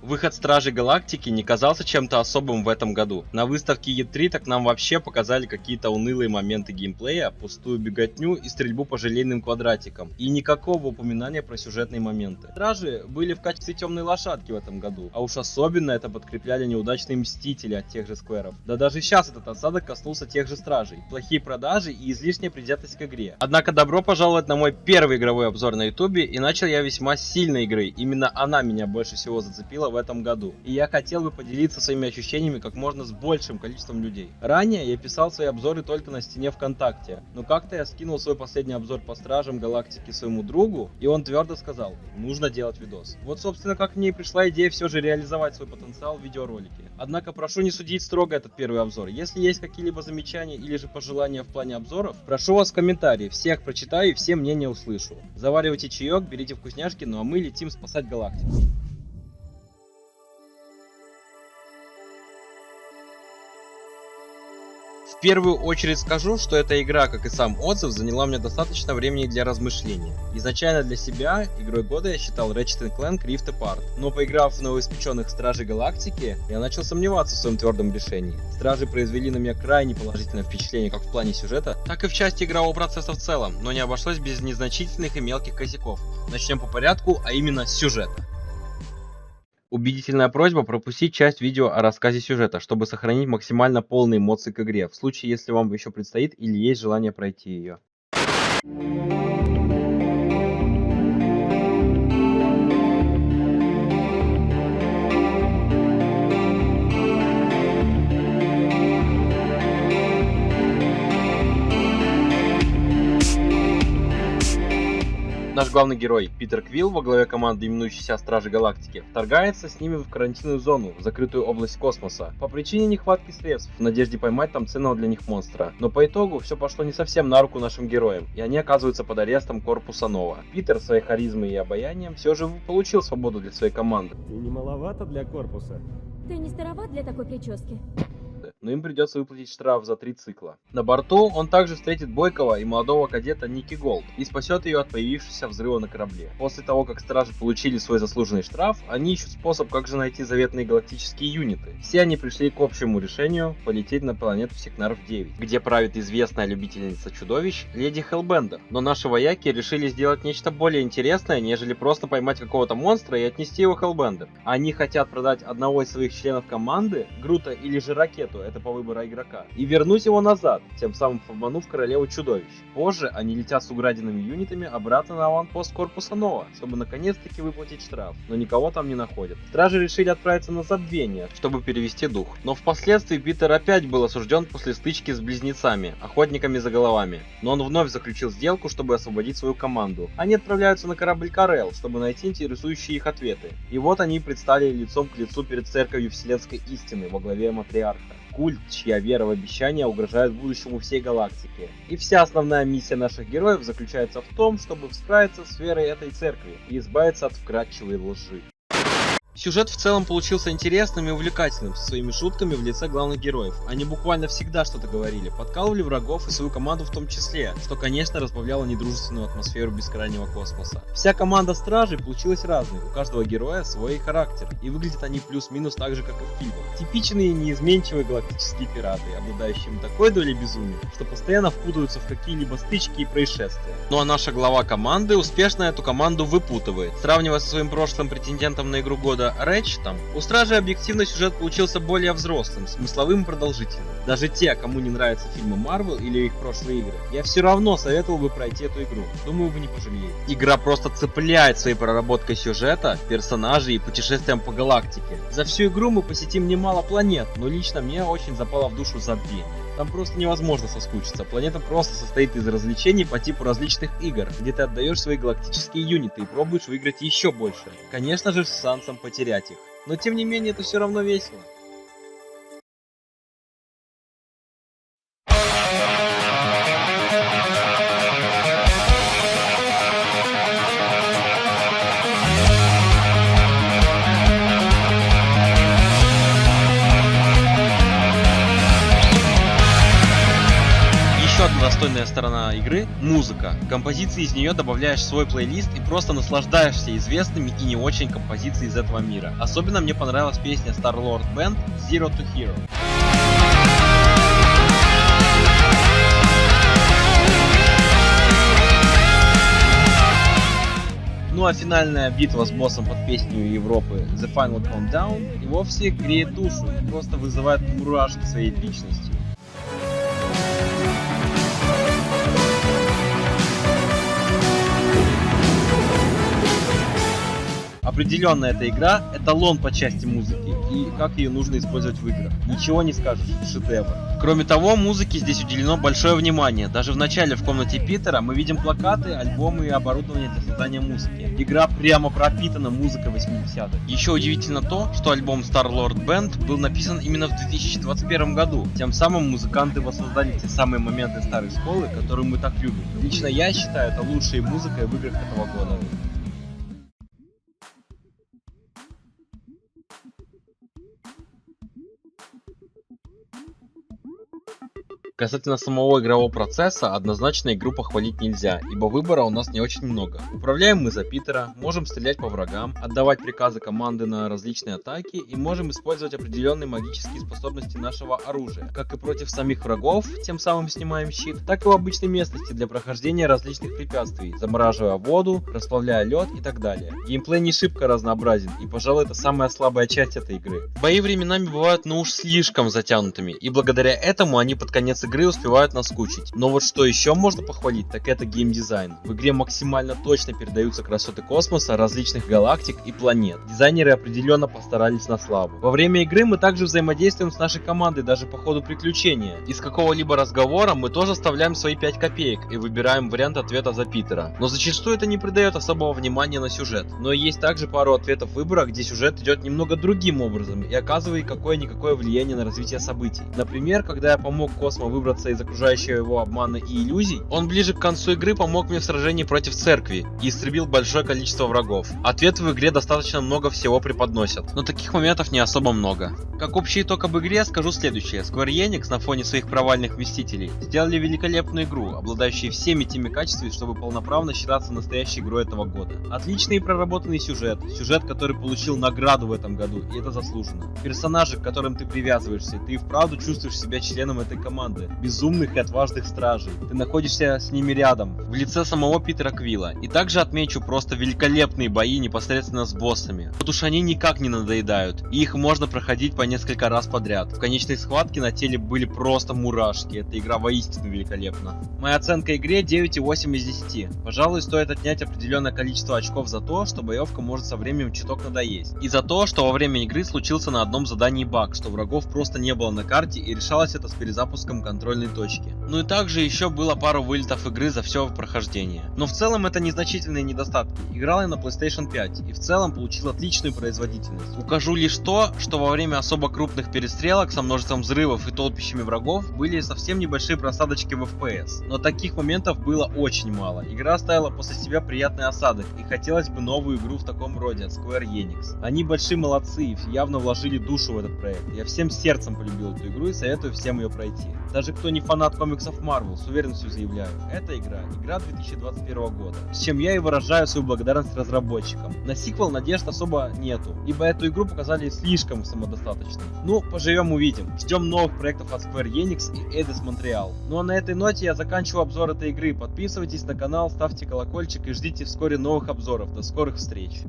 Выход Стражей Галактики не казался чем-то особым в этом году. На выставке E3 так нам вообще показали какие-то унылые моменты геймплея, пустую беготню и стрельбу по желейным квадратикам. И никакого упоминания про сюжетные моменты. Стражи были в качестве темной лошадки в этом году. А уж особенно это подкрепляли неудачные Мстители от тех же скверов. Да даже сейчас этот осадок коснулся тех же Стражей. Плохие продажи и излишняя предвзятость к игре. Однако добро пожаловать на мой первый игровой обзор на ютубе, и начал я весьма с сильной игры. Именно она меня больше всего зацепила в этом году. И я хотел бы поделиться своими ощущениями как можно с большим количеством людей. Ранее я писал свои обзоры только на стене ВКонтакте, но как-то я скинул свой последний обзор по Стражам Галактики своему другу, и он твердо сказал: нужно делать видос. Вот собственно как мне и пришла идея все же реализовать свой потенциал в видеоролике. Однако прошу не судить строго этот первый обзор. Если есть какие-либо замечания или же пожелания в плане обзоров, прошу вас в комментарии, всех прочитаю и все мнения услышу. Заваривайте чаек, берите вкусняшки, ну а мы летим спасать галактику. В первую очередь скажу, что эта игра, как и сам отзыв, заняла мне достаточно времени для размышления. Изначально для себя игрой года я считал Ratchet & Clank Rift Apart, но поиграв в новоиспеченных Стражей Галактики, я начал сомневаться в своем твердом решении. Стражи произвели на меня крайне положительное впечатление как в плане сюжета, так и в части игрового процесса в целом, но не обошлось без незначительных и мелких косяков. Начнем по порядку, а именно с сюжета. Убедительная просьба пропустить часть видео о рассказе сюжета, чтобы сохранить максимально полные эмоции к игре, в случае если вам еще предстоит или есть желание пройти ее. Наш главный герой, Питер Квилл, во главе команды, именующейся Стражи Галактики, вторгается с ними в карантинную зону, в закрытую область космоса, по причине нехватки средств, в надежде поймать там ценного для них монстра. Но по итогу все пошло не совсем на руку нашим героям, и они оказываются под арестом Корпуса Нова. Питер своей харизмой и обаянием все же получил свободу для своей команды. И не маловато для корпуса? Ты не староват для такой прически? Но им придется выплатить штраф за 3 цикла. На борту он также встретит бойкого и молодого кадета Ники Голд и спасет ее от появившегося взрыва на корабле. После того, как стражи получили свой заслуженный штраф, они ищут способ, как же найти заветные галактические юниты. Все они пришли к общему решению полететь на планету Секнарф-9, где правит известная любительница чудовищ Леди Хеллбендер. Но наши вояки решили сделать нечто более интересное, нежели просто поймать какого-то монстра и отнести его Хеллбендер. Они хотят продать одного из своих членов команды, Грута или же Ракету, это по выбору игрока, и вернуть его назад, тем самым обманув королеву чудовищ. Позже они летят с украденными юнитами обратно на аванпост Корпуса Нова, чтобы наконец-таки выплатить штраф, но никого там не находят. Стражи решили отправиться на забвение, чтобы перевести дух, но впоследствии Питер опять был осужден после стычки с близнецами, охотниками за головами, но он вновь заключил сделку, чтобы освободить свою команду. Они отправляются на корабль Карел, чтобы найти интересующие их ответы. И вот они предстали лицом к лицу перед церковью вселенской истины во главе матриарха. Культ, чья вера в обещания угрожает будущему всей галактики. И вся основная миссия наших героев заключается в том, чтобы справиться с верой этой церкви и избавиться от вкрадчивой лжи. Сюжет в целом получился интересным и увлекательным, со своими шутками в лице главных героев. Они буквально всегда что-то говорили, подкалывали врагов и свою команду в том числе, что, конечно, разбавляло недружественную атмосферу бескрайнего космоса. Вся команда стражей получилась разной, у каждого героя свой характер, и выглядят они плюс-минус так же, как и в фильмах. Типичные неизменчивые галактические пираты, обладающие такой долей безумия, что постоянно впутываются в какие-либо стычки и происшествия. Ну а наша глава команды успешно эту команду выпутывает. Сравнивая со своим прошлым претендентом на игру года Ratchet, у Стражей объективно сюжет получился более взрослым, смысловым и продолжительным. Даже те, кому не нравятся фильмы Marvel или их прошлые игры, я все равно советовал бы пройти эту игру. Думаю, вы не пожалеете. Игра просто цепляет своей проработкой сюжета, персонажей и путешествием по галактике. За всю игру мы посетим немало планет, но лично мне очень запало в душу забвение. Там просто невозможно соскучиться. Планета просто состоит из развлечений по типу различных игр, где ты отдаешь свои галактические юниты и пробуешь выиграть еще больше. Конечно же, с шансом потерять их. Но тем не менее, это все равно весело. достойная сторона игры — музыка. Композиции из нее добавляешь в свой плейлист и просто наслаждаешься известными и не очень композициями из этого мира. Особенно мне понравилась песня Star-Lord Band Zero to Hero. Ну а финальная битва с боссом под песню Европы The Final Countdown и вовсе греет душу и просто вызывает мурашки своей эпичностью. Определенно эта игра — эталон по части музыки, и как ее нужно использовать в играх. Ничего не скажешь, шедевр. Кроме того, музыке здесь уделено большое внимание. Даже в начале в комнате Питера мы видим плакаты, альбомы и оборудование для создания музыки. Игра прямо пропитана музыкой 80-х. Еще удивительно то, что альбом Star-Lord Band был написан именно в 2021 году. Тем самым музыканты воссоздали те самые моменты старой школы, которые мы так любим. Лично я считаю это лучшей музыкой в играх этого года. Касательно самого игрового процесса, однозначно игру похвалить нельзя, ибо выбора у нас не очень много. Управляем мы за Питера, можем стрелять по врагам, отдавать приказы команды на различные атаки и можем использовать определенные магические способности нашего оружия, как и против самих врагов, тем самым снимаем щит, так и в обычной местности для прохождения различных препятствий, замораживая воду, расплавляя лед и так далее. Геймплей не шибко разнообразен, и пожалуй это самая слабая часть этой игры. Бои временами бывают ну уж слишком затянутыми, и благодаря этому они под конец игры успевают наскучить. Но вот что еще можно похвалить, так это геймдизайн. В игре максимально точно передаются красоты космоса, различных галактик и планет. Дизайнеры определенно постарались на славу. Во время игры мы также взаимодействуем с нашей командой даже по ходу приключения. Из какого-либо разговора мы тоже вставляем свои 5 копеек и выбираем вариант ответа за Питера. Но зачастую это не придает особого внимания на сюжет. Но есть также пару ответов выбора, где сюжет идет немного другим образом и оказывает какое-никакое влияние на развитие событий. Например, когда я помог Космо выбраться из окружающего его обмана и иллюзий, он ближе к концу игры помог мне в сражении против церкви и истребил большое количество врагов. Ответы в игре достаточно много всего преподносят, но таких моментов не особо много. Как общий итог об игре скажу следующее. Square Enix на фоне своих провальных Мстителей сделали великолепную игру, обладающую всеми теми качествами, чтобы полноправно считаться настоящей игрой этого года. Отличный и проработанный сюжет, который получил награду в этом году, и это заслуженно. Персонажи, к которым ты привязываешься, ты и вправду чувствуешь себя членом этой команды. Безумных и отважных стражей. Ты находишься с ними рядом, в лице самого Питера Квилла. И также отмечу просто великолепные бои непосредственно с боссами. Вот уж они никак не надоедают, и их можно проходить по несколько раз подряд. В конечной схватке на теле были просто мурашки. Эта игра воистину великолепна. Моя оценка игре 9,8 из 10. Пожалуй, стоит отнять определенное количество очков за то, что боевка может со временем чуток надоесть. И за то, что во время игры случился на одном задании баг, что врагов просто не было на карте и решалось это с перезапуском контрольной точки. Ну и также еще было пару вылетов игры за все прохождение. Но в целом это незначительные недостатки. Играл я на PlayStation 5 и в целом получил отличную производительность. Укажу лишь то, что во время особо крупных перестрелок со множеством взрывов и толпищами врагов были совсем небольшие просадочки в FPS. Но таких моментов было очень мало. Игра оставила после себя приятный осадок и хотелось бы новую игру в таком роде от Square Enix. Они большие молодцы и явно вложили душу в этот проект. Я всем сердцем полюбил эту игру и советую всем ее пройти. Даже кто не фанат комиксов Marvel, с уверенностью заявляю, эта игра 2021 года, с чем я и выражаю свою благодарность разработчикам. На сиквел надежд особо нету, ибо эту игру показали слишком самодостаточной. Ну, поживем увидим. Ждем новых проектов от Square Enix и Eidos Montreal. Ну а на этой ноте я заканчиваю обзор этой игры. Подписывайтесь на канал, ставьте колокольчик и ждите вскоре новых обзоров. До скорых встреч!